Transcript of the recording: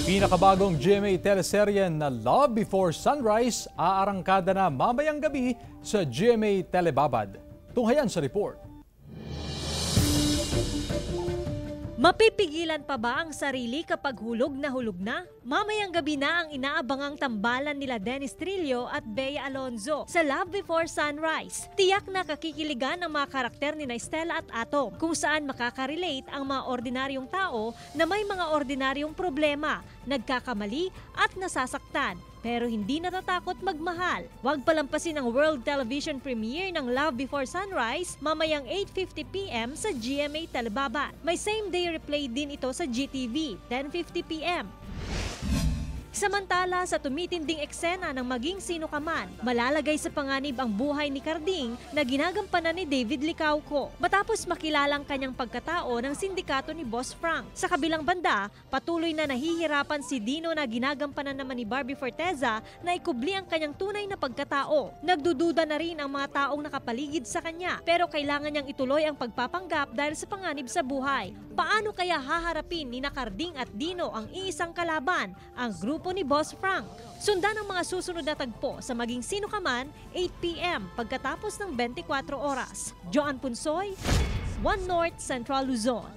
Pinakabagong GMA teleserye na Love Before Sunrise aarangkada na mamayang gabi sa GMA Telebabad. Tunghayan sa report. Mapipigilan pa ba ang sarili kapag hulog na? Mamayang gabi na ang inaabangang tambalan nila Dennis Trillo at Bea Alonzo sa Love Before Sunrise. Tiyak na kakikiligan ang mga karakter ni Stella at Atom kung saan makakarelate ang mga ordinaryong tao na may mga ordinaryong problema, nagkakamali at nasasaktan. Pero hindi natatakot magmahal. Huwag palampasin ang world television premiere ng Love Before Sunrise mamayang 8:50 PM sa GMA Telebabad. May same-day replay din ito sa GTV, 10:50 PM. Samantala, sa tumitinding eksena ng Maging Sino Ka Man, malalagay sa panganib ang buhay ni Carding na ginagampanan ni David Licauco matapos makilalang kanyang pagkatao ng sindikato ni Boss Frank. Sa kabilang banda, patuloy na nahihirapan si Dino na ginagampanan naman ni Barbie Forteza na ikubli ang kanyang tunay na pagkatao. Nagdududa na rin ang mga taong nakapaligid sa kanya pero kailangan niyang ituloy ang pagpapanggap dahil sa panganib sa buhay. Paano kaya haharapin ni Carding at Dino ang iisang kalaban, ang grupo ni Boss Frank? Sundan ang mga susunod na tagpo sa Maging Sino Ka Man, 8 PM pagkatapos ng 24 oras. Joan Punsoy, One North Central Luzon.